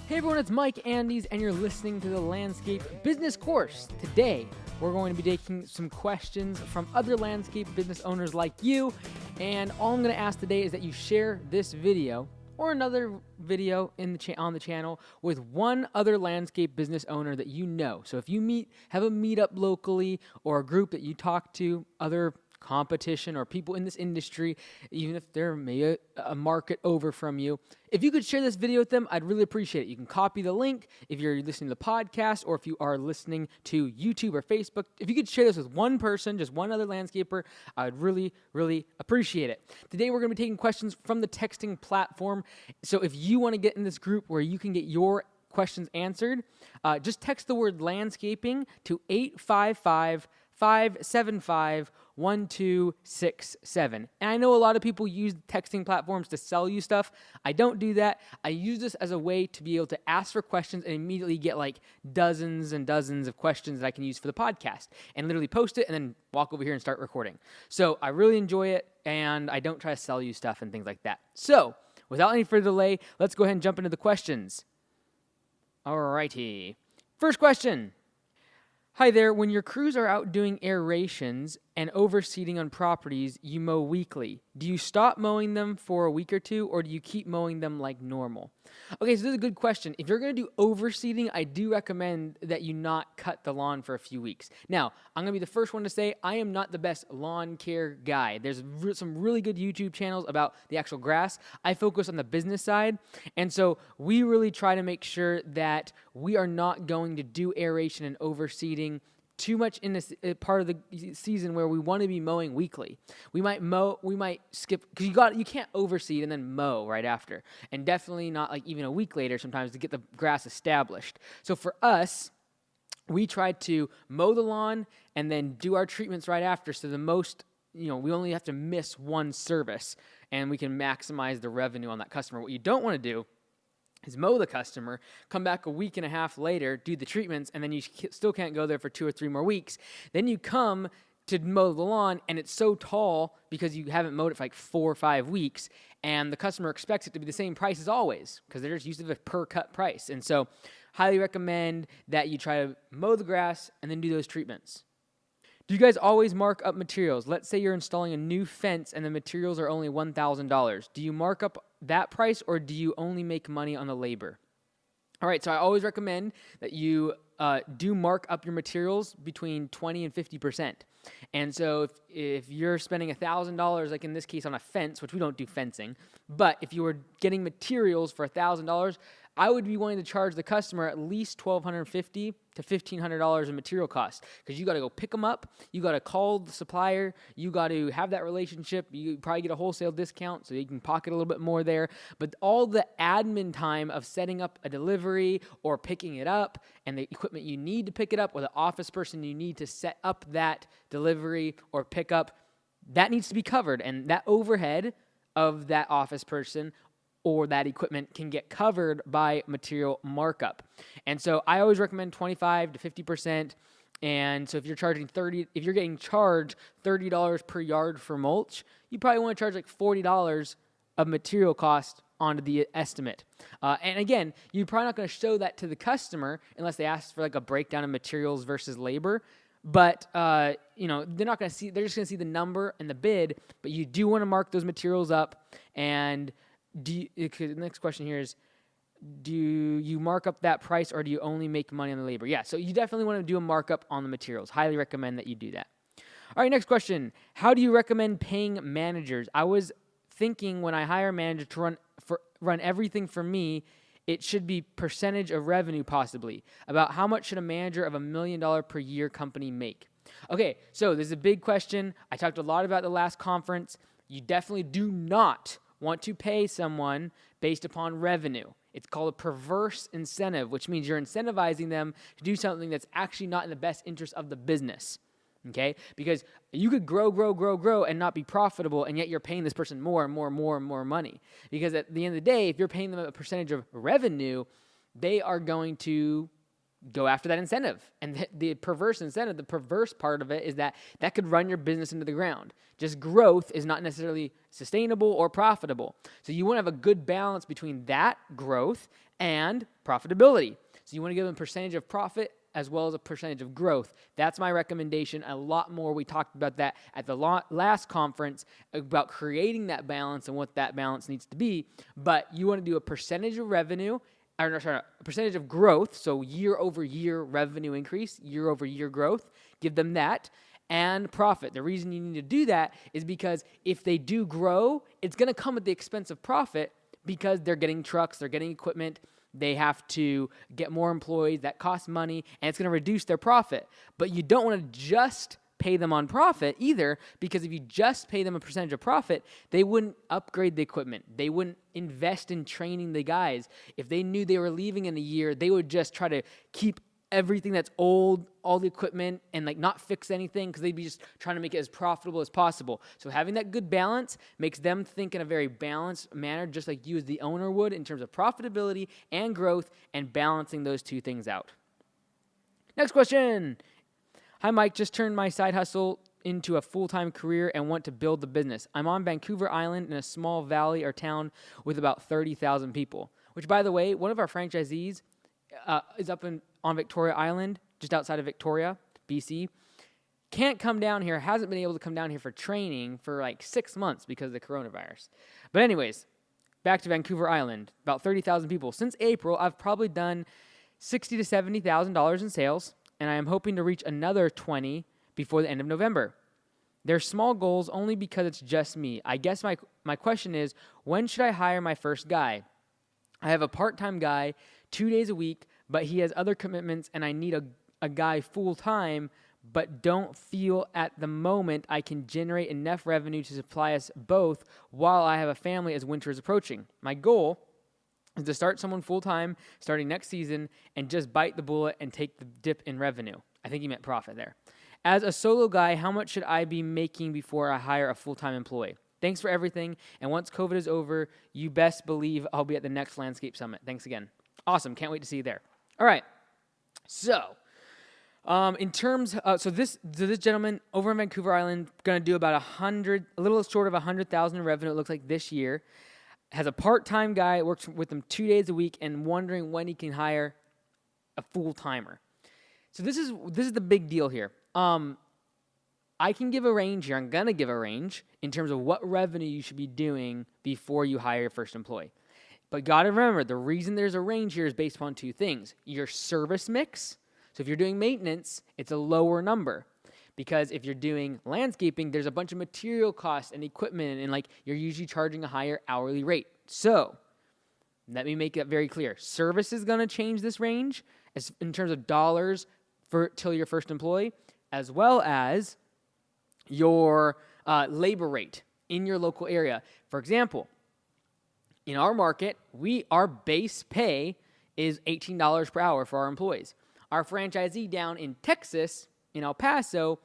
Hey everyone, it's Mike Andes, and you're listening to the Landscape Business Course. Today, we're going to be taking some questions from other landscape business owners like you, and all I'm going to ask today is that you share this video or another video on the channel with one other landscape business owner that you know. So if you have a meetup locally or a group that you talk to, other competition or people in this industry, even if they're maybe a market over from you, if you could share this video with them, I'd really appreciate it. You can copy the link if you're listening to the podcast or if you are listening to YouTube or Facebook. If you could share this with one person, just one other landscaper, I would really, really appreciate it. Today, we're going to be taking questions from the texting platform. So if you want to get in this group where you can get your questions answered, just text the word landscaping to 855-575-1267. And I know a lot of people use texting platforms to sell you stuff. I don't do that. I use this as a way to be able to ask for questions and immediately get like dozens and dozens of questions that I can use for the podcast and literally post it and then walk over here and start recording. So I really enjoy it, and I don't try to sell you stuff and things like that. So without any further delay, let's go ahead and jump into the questions. Alrighty. First question. Hi there, when your crews are out doing aerations and overseeding on properties, you mow weekly. Do you stop mowing them for a week or two, or do you keep mowing them like normal? Okay, so this is a good question. If you're going to do overseeding, I do recommend that you not cut the lawn for a few weeks. Now, I'm going to be the first one to say I am not the best lawn care guy. There's some really good YouTube channels about the actual grass. I focus on the business side, and so we really try to make sure that we are not going to do aeration and overseeding too much in this part of the season where we want to be mowing weekly. We might skip, because you can't overseed and then mow right after, and definitely not like even a week later sometimes to get the grass established. So for us, we try to mow the lawn and then do our treatments right after, so we only have to miss one service and we can maximize the revenue on that customer. What you don't want to do is mow the customer, come back a week and a half later, do the treatments, and then you still can't go there for 2 or 3 more weeks. Then you come to mow the lawn, and it's so tall because you haven't mowed it for like 4 or 5 weeks, and the customer expects it to be the same price as always because they're just used to the per-cut price. And so highly recommend that you try to mow the grass and then do those treatments. Do you guys always mark up materials? Let's say you're installing a new fence and the materials are only $1,000. Do you mark up that price, or do you only make money on the labor? All right, so I always recommend that you do mark up your materials between 20 and 50%. And so if you're spending $1,000, like in this case on a fence, which we don't do fencing, but if you were getting materials for $1,000, I would be willing to charge the customer at least $1,250 to $1,500 in material costs, because you got to go pick them up, you got to call the supplier, you got to have that relationship, you probably get a wholesale discount so you can pocket a little bit more there, but all the admin time of setting up a delivery or picking it up and the equipment you need to pick it up or the office person you need to set up that delivery or pickup, that needs to be covered, and that overhead of that office person or that equipment can get covered by material markup. And so I always recommend 25 to 50%. And so if you're getting charged $30 per yard for mulch, you probably want to charge like $40 of material cost onto the estimate. And again, you're probably not going to show that to the customer unless they ask for like a breakdown of materials versus labor. But, they're not going to see, they're just going to see the number and the bid, but you do want to mark those materials up. And the next question here is, do you mark up that price, or do you only make money on the labor? Yeah, so you definitely want to do a markup on the materials. Highly recommend that you do that. All right, next question. How do you recommend paying managers? I was thinking when I hire a manager to run everything for me, it should be percentage of revenue possibly. About how much should a manager of $1 million per year company make? Okay, so this is a big question. I talked a lot about the last conference. You definitely do not want to pay someone based upon revenue. It's called a perverse incentive, which means you're incentivizing them to do something that's actually not in the best interest of the business, okay? Because you could grow, and not be profitable, and yet you're paying this person more and more money. Because at the end of the day, if you're paying them a percentage of revenue, they are going to go after that incentive. And the perverse incentive, the perverse part of it is that could run your business into the ground. Just growth is not necessarily sustainable or profitable. So you want to have a good balance between that growth and profitability. So you want to give them a percentage of profit as well as a percentage of growth. That's my recommendation. A lot more. We talked about that at the last conference about creating that balance and what that balance needs to be. But you want to do a percentage of revenue, a percentage of growth. So year over year revenue increase, year over year growth. Give them that. And profit. The reason you need to do that is because if they do grow, it's going to come at the expense of profit because they're getting trucks, they're getting equipment, they have to get more employees, that costs money, and it's going to reduce their profit. But you don't want to just pay them on profit either, because if you just pay them a percentage of profit, they wouldn't upgrade the equipment. They wouldn't invest in training the guys. If they knew they were leaving in a year, they would just try to keep everything that's old, all the equipment, and like not fix anything because they'd be just trying to make it as profitable as possible. So having that good balance makes them think in a very balanced manner, just like you as the owner would in terms of profitability and growth and balancing those two things out. Next question. Hi, Mike. Just turned my side hustle into a full-time career and want to build the business. I'm on Vancouver Island in a small valley or town with about 30,000 people, which, by the way, one of our franchisees is up on Victoria Island, just outside of Victoria, BC. Can't come down here, hasn't been able to come down here for training for like 6 months because of the coronavirus. But anyways, back to Vancouver Island, about 30,000 people. Since April, I've probably done $60,000 to $70,000 in sales, and I am hoping to reach another 20 before the end of November. They're small goals only because it's just me. I guess my question is, when should I hire my first guy? I have a part-time guy, 2 days a week, but he has other commitments, and I need a guy full-time, but don't feel at the moment I can generate enough revenue to supply us both while I have a family as winter is approaching. My goal is to start someone full-time starting next season and just bite the bullet and take the dip in revenue. I think he meant profit there. As a solo guy, how much should I be making before I hire a full-time employee? Thanks for everything, and once COVID is over, you best believe I'll be at the next Landscape Summit. Thanks again. Awesome. Can't wait to see you there. All right. So, in terms of, this gentleman over in Vancouver Island, going to do about a little short of 100,000 in revenue, it looks like this year. Has a part-time guy, works with him 2 days a week, and wondering when he can hire a full-timer. So this is the big deal here. I can give a range here. I'm going to give a range in terms of what revenue you should be doing before you hire your first employee. But got to remember, the reason there's a range here is based upon two things. Your service mix. So if you're doing maintenance, it's a lower number. Because if you're doing landscaping, there's a bunch of material costs and equipment, and like you're usually charging a higher hourly rate. So let me make that very clear. Service is going to change this range in terms of dollars till your first employee, as well as your labor rate in your local area. For example, in our market, our base pay is $18 per hour for our employees. Our franchisee down in Texas, in El Paso,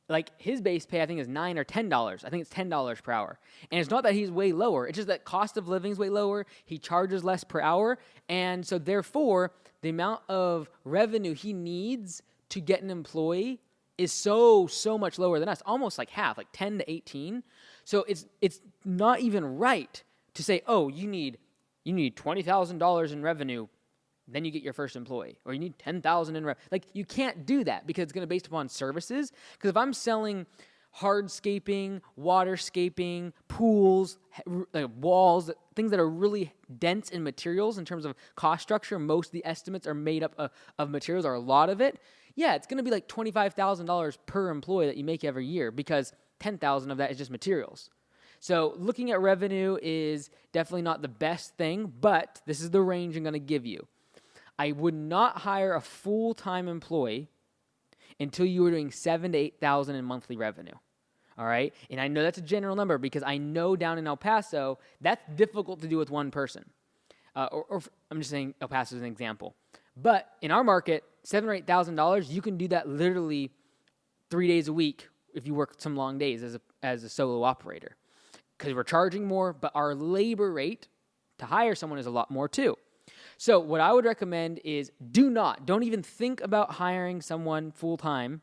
like his base pay, I think, is $9 or $10. I think it's $10 per hour. And it's not that he's way lower. It's just that cost of living is way lower. He charges less per hour. And so therefore, the amount of revenue he needs to get an employee is so much lower than us, almost like half, like 10 to 18. So it's not even right to say, oh, you need $20,000 in revenue, then you get your first employee, or you need $10,000 in revenue. Like, you can't do that because it's going to be based upon services. Because if I'm selling hardscaping, waterscaping, pools, walls, things that are really dense in materials in terms of cost structure, most of the estimates are made up of materials, or a lot of it. Yeah, it's going to be like $25,000 per employee that you make every year because $10,000 of that is just materials. So looking at revenue is definitely not the best thing, but this is the range I'm going to give you. I would not hire a full-time employee until you were doing $7,000 to $8,000 in monthly revenue. All right? And I know that's a general number because I know down in El Paso, that's difficult to do with one person. Or I'm just saying El Paso is an example. But in our market, $7,000 or $8,000, you can do that literally 3 days a week if you work some long days as a solo operator. Because we're charging more, but our labor rate to hire someone is a lot more too. So what I would recommend is don't even think about hiring someone full-time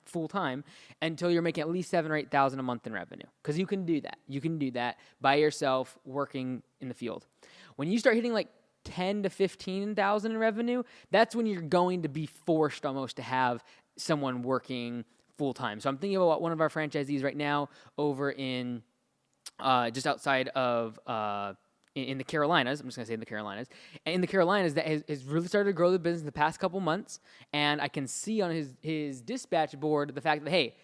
until you're making at least $7,000 or $8,000 a month in revenue. Because you can do that. You can do that by yourself working in the field. When you start hitting like 10 to 15,000 in revenue, that's when you're going to be forced almost to have someone working full time. So I'm thinking about one of our franchisees right now over in just outside of in the Carolinas. I'm just going to say in the Carolinas. And in the Carolinas, that has really started to grow the business in the past couple months. And I can see on his dispatch board the fact that, hey,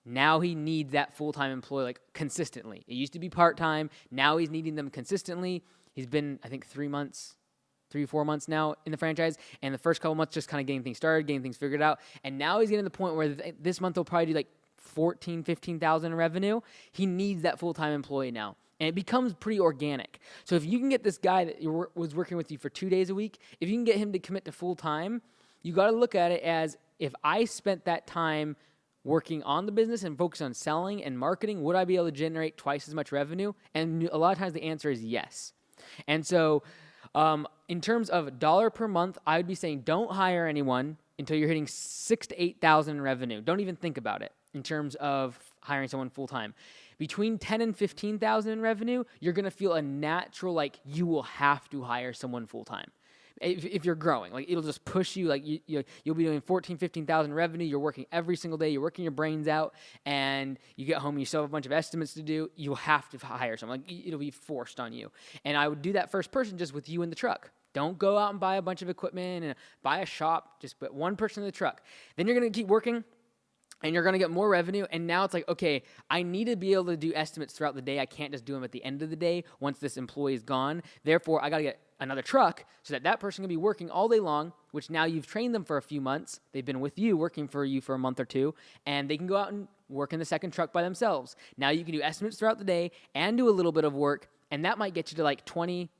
now he needs that full-time employee like consistently. It used to be part-time. Now he's needing them consistently. He's been, I think, 3 or 4 months now in the franchise. And the first couple months just kind of getting things started, getting things figured out. And now he's getting to the point where this month he'll probably do like 14, 15,000 in revenue. He needs that full-time employee now. And it becomes pretty organic. So if you can get this guy that was working with you for 2 days a week, if you can get him to commit to full-time, you got to look at it as, if I spent that time working on the business and focus on selling and marketing, would I be able to generate twice as much revenue? And a lot of times the answer is yes. And so in terms of dollar per month, I would be saying don't hire anyone until you're hitting 6,000 to 8,000 in revenue. Don't even think about it in terms of hiring someone full-time. Between 10 and 15,000 in revenue, you're going to feel a natural, like, you will have to hire someone full-time. If you're growing, like, it'll just push you, like, you'll be doing 14, 15,000 revenue. You're working every single day. You're working your brains out, and you get home, you still have a bunch of estimates to do. You'll have to hire someone. Like, it'll be forced on you. And I would do that first person just with you in the truck. Don't go out and buy a bunch of equipment and buy a shop. Just put one person in the truck. Then you're going to keep working, and you're going to get more revenue. And now it's like, okay, I need to be able to do estimates throughout the day. I can't just do them at the end of the day once this employee is gone. Therefore, I got to get another truck so that person can be working all day long, which now you've trained them for a few months. They've been with you, working for you for a month or two, and they can go out and work in the second truck by themselves. Now you can do estimates throughout the day and do a little bit of work, and that might get you to like 20,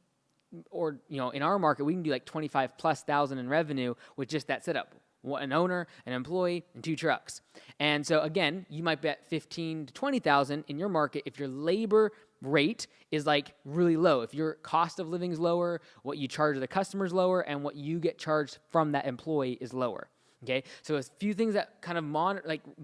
or, in our market, we can do like 25,000+ in revenue with just that setup. An owner, an employee, and 2 trucks. And so again, you might bet 15 to 20,000 in your market if your labor rate is like really low. If your cost of living is lower, what you charge the customer is lower, and what you get charged from that employee is lower. Okay, so a few things that kind of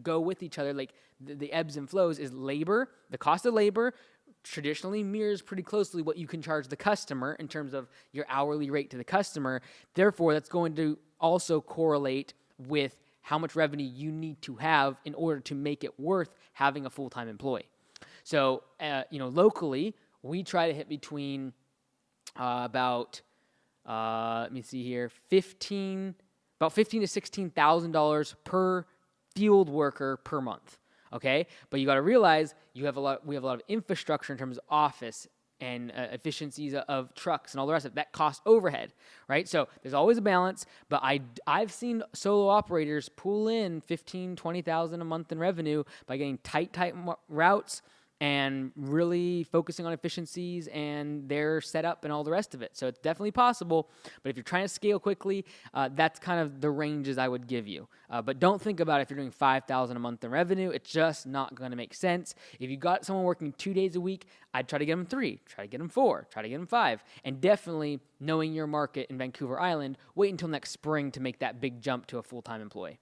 go with each other, like the ebbs and flows, is labor. The cost of labor traditionally mirrors pretty closely what you can charge the customer in terms of your hourly rate to the customer. Therefore, that's going to also correlate with how much revenue you need to have in order to make it worth having a full-time employee. So, locally, we try to hit between about $15,000 to $16,000 per field worker per month. Okay, but you got to realize we have a lot of infrastructure in terms of office and efficiencies of trucks and all the rest of it. That costs overhead, right? So there's always a balance, but I've seen solo operators pull in 15, 20,000 a month in revenue by getting tight routes and really focusing on efficiencies and their setup and all the rest of it. So it's definitely possible, but if you're trying to scale quickly, that's kind of the ranges I would give you. But don't think about if you're doing 5,000 a month in revenue. It's just not going to make sense. If you got someone working 2 days a week, I'd try to get them 3, try to get them 4, try to get them 5. And definitely, knowing your market in Vancouver Island, wait until next spring to make that big jump to a full-time employee.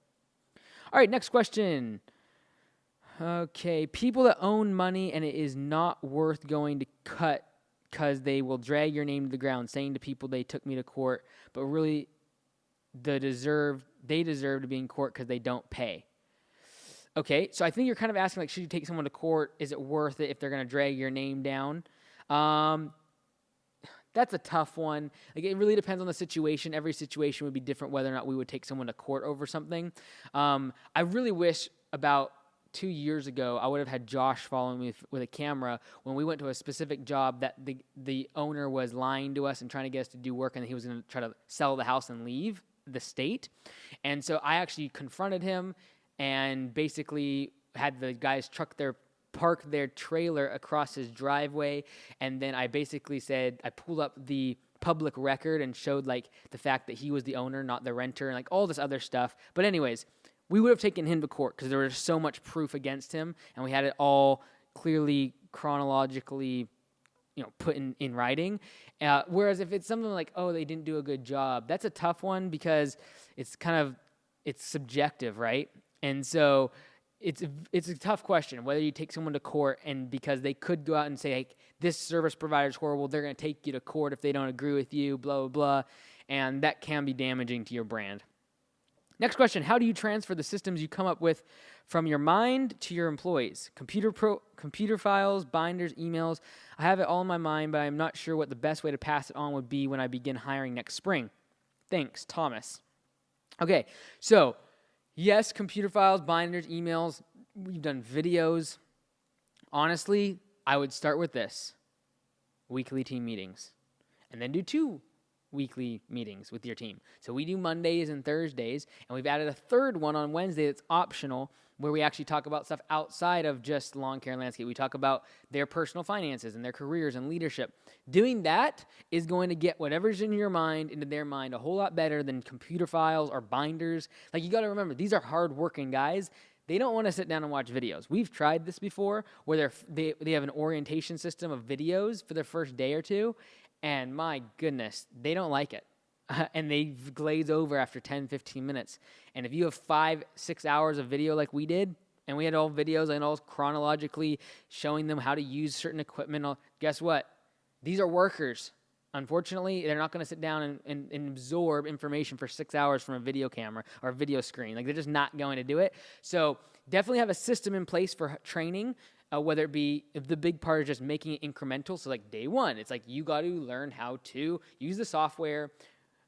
All right, next question. Okay, people that own money and it is not worth going to cut because they will drag your name to the ground, saying to people they took me to court, but really they deserve to be in court because they don't pay. Okay, so I think you're kind of asking, like, should you take someone to court? Is it worth it if they're going to drag your name down? That's a tough one. Like, it really depends on the situation. Every situation would be different whether or not we would take someone to court over something. I really wish about 2 years ago, I would have had Josh following me with a camera when we went to a specific job that the owner was lying to us and trying to get us to do work, and he was going to try to sell the house and leave the state. And so I actually confronted him and basically had the guys park their trailer across his driveway. And then I basically said, I pulled up the public record and showed like the fact that he was the owner, not the renter, and like all this other stuff. But anyways, we would have taken him to court because there was so much proof against him, and we had it all clearly, chronologically, put in writing. Whereas if it's something like, oh, they didn't do a good job, that's a tough one because it's subjective, right? And so it's a tough question whether you take someone to court, and because they could go out and say, hey, this service provider is horrible, they're going to take you to court if they don't agree with you, blah, blah, blah, and that can be damaging to your brand. Next question, how do you transfer the systems you come up with from your mind to your employees? Computer files, binders, emails. I have it all in my mind, but I'm not sure what the best way to pass it on would be when I begin hiring next spring. Thanks, Thomas. Okay, so yes, computer files, binders, emails. We've done videos. Honestly, I would start with this. Weekly team meetings. And then do 2 weekly meetings with your team. So we do Mondays and Thursdays, and we've added a third one on Wednesday that's optional, where we actually talk about stuff outside of just lawn care and landscape. We talk about their personal finances and their careers and leadership. Doing that is going to get whatever's in your mind into their mind a whole lot better than computer files or binders. Like, you got to remember, these are hardworking guys. They don't want to sit down and watch videos. We've tried this before, where they have an orientation system of videos for their first day or two, and my goodness, they don't like it. And they glaze over after 10, 15 minutes. And if you have 5-6 hours of video like we did, and we had all videos and all chronologically showing them how to use certain equipment, guess what? These are workers. Unfortunately, they're not going to sit down and absorb information for 6 hours from a video camera or a video screen. Like, they're just not going to do it. So definitely have a system in place for training, whether it be, if the big part is just making it incremental. So like day one, it's like you got to learn how to use the software,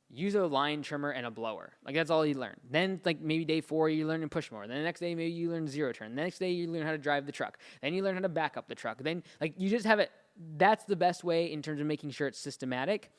use a line trimmer and a blower. Like, that's all you learn. Then like maybe day 4, you learn to push more. Then the next day, maybe you learn zero turn. The next day, you learn how to drive the truck. Then you learn how to back up the truck. Then like you just have it. That's the best way in terms of making sure it's systematic.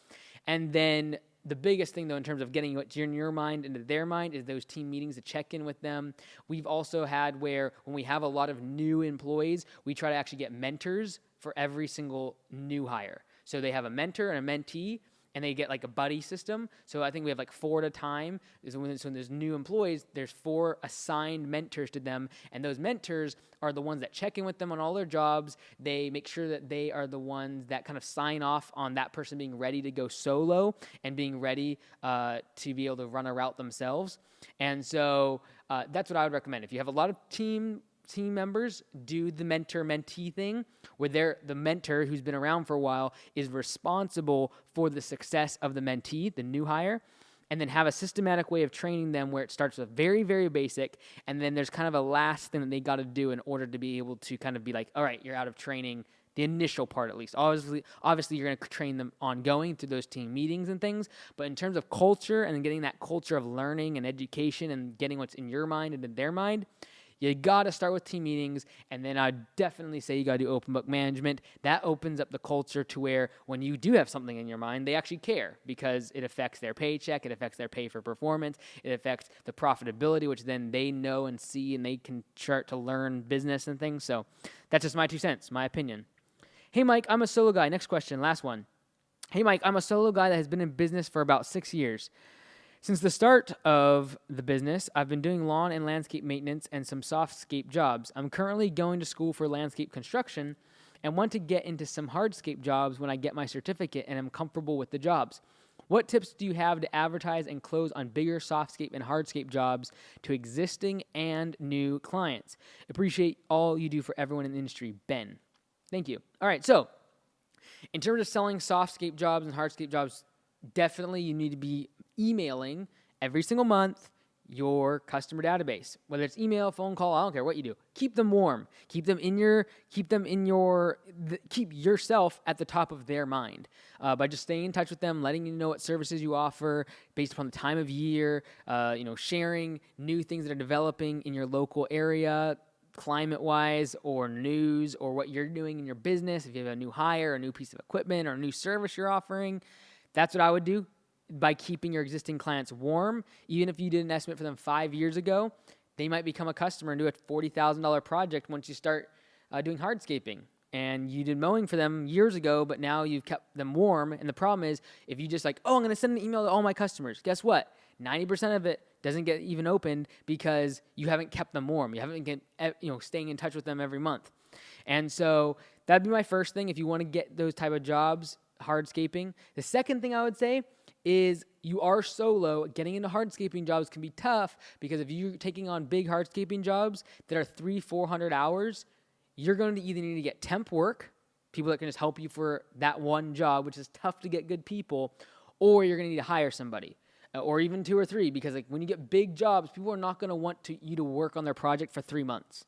And then the biggest thing, though, in terms of getting what's in your mind into their mind is those team meetings to check in with them. We've also had where when we have a lot of new employees, we try to actually get mentors for every single new hire. So they have a mentor and a mentee, and they get like a buddy system. So I think we have like 4 at a time. So when there's new employees, there's 4 assigned mentors to them. And those mentors are the ones that check in with them on all their jobs. They make sure that they are the ones that kind of sign off on that person being ready to go solo and being ready to be able to run a route themselves. And so that's what I would recommend. If you have a lot of team members, do the mentor-mentee thing, where the mentor who's been around for a while is responsible for the success of the mentee, the new hire, and then have a systematic way of training them where it starts with very, very basic, and then there's kind of a last thing that they got to do in order to be able to kind of be like, all right, you're out of training, the initial part at least. Obviously you're going to train them ongoing through those team meetings and things, but in terms of culture and getting that culture of learning and education and getting what's in your mind into their mind, you got to start with team meetings, and then I'd definitely say you got to do open book management. That opens up the culture to where when you do have something in your mind, they actually care because it affects their paycheck, it affects their pay for performance, it affects the profitability, which then they know and see, and they can start to learn business and things. So that's just my 2 cents, my opinion. Hey, Mike, I'm a solo guy. Next question, last one. Hey, Mike, I'm a solo guy that has been in business for about 6 years. Since the start of the business, I've been doing lawn and landscape maintenance and some softscape jobs. I'm currently going to school for landscape construction and want to get into some hardscape jobs when I get my certificate and am comfortable with the jobs. What tips do you have to advertise and close on bigger softscape and hardscape jobs to existing and new clients? Appreciate all you do for everyone in the industry, Ben. Thank you. All right, so in terms of selling softscape jobs and hardscape jobs, definitely you need to be emailing every single month your customer database, whether it's email, phone call, I don't care what you do. Keep them warm. Keep yourself at the top of their mind by just staying in touch with them, letting you know what services you offer based upon the time of year, sharing new things that are developing in your local area, climate-wise, or news, or what you're doing in your business. If you have a new hire, a new piece of equipment, or a new service you're offering, that's what I would do. By keeping your existing clients warm, even if you did an estimate for them 5 years ago, they might become a customer and do a $40,000 project once you start doing hardscaping. And you did mowing for them years ago, but now you've kept them warm. And the problem is, if you just I'm going to send an email to all my customers, guess what? 90% of it doesn't get even opened because you haven't kept them warm. You haven't been staying in touch with them every month. And so that'd be my first thing if you want to get those type of jobs, hardscaping. The second thing I would say is you are solo. Getting into hardscaping jobs can be tough because if you're taking on big hardscaping jobs that are 300-400 hours, you're going to either need to get temp work, people that can just help you for that one job, which is tough to get good people, or you're going to need to hire somebody, or even 2 or 3, because like when you get big jobs, people are not going to want you to work on their project for 3 months.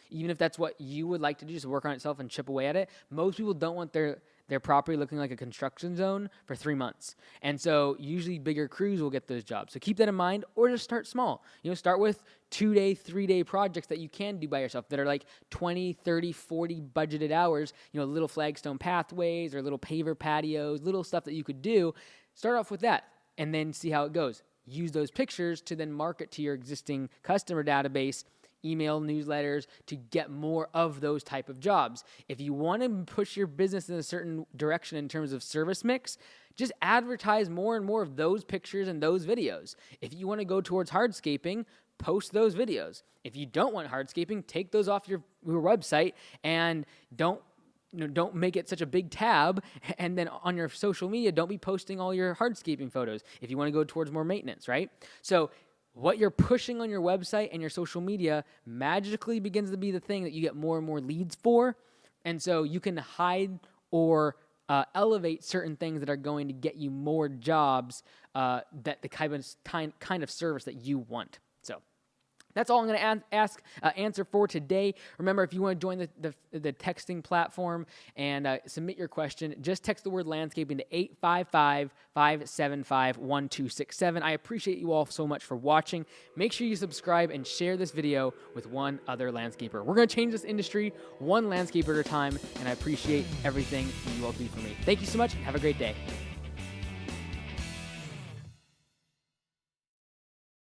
Even if that's what you would like to do, just work on itself and chip away at it. Most people don't want their property looking like a construction zone for 3 months. And so usually bigger crews will get those jobs. So keep that in mind, or just start small. Start with 2-day, 3-day projects that you can do by yourself that are like 20, 30, 40 budgeted hours, little flagstone pathways or little paver patios, little stuff that you could do. Start off with that and then see how it goes. Use those pictures to then market to your existing customer database, email newsletters, to get more of those type of jobs. If you want to push your business in a certain direction in terms of service mix, just advertise more and more of those pictures and those videos. If you want to go towards hardscaping, post those videos. If you don't want hardscaping, take those off your website and don't make it such a big tab, and then on your social media, don't be posting all your hardscaping photos if you want to go towards more maintenance, right? So what you're pushing on your website and your social media magically begins to be the thing that you get more and more leads for, and so you can hide or elevate certain things that are going to get you more jobs, that the kind of service that you want. So that's all I'm going to answer for today. Remember, if you want to join the texting platform and submit your question, just text the word landscaping to 855-575-1267. I appreciate you all so much for watching. Make sure you subscribe and share this video with one other landscaper. We're going to change this industry one landscaper at a time, and I appreciate everything you all do for me. Thank you so much. Have a great day.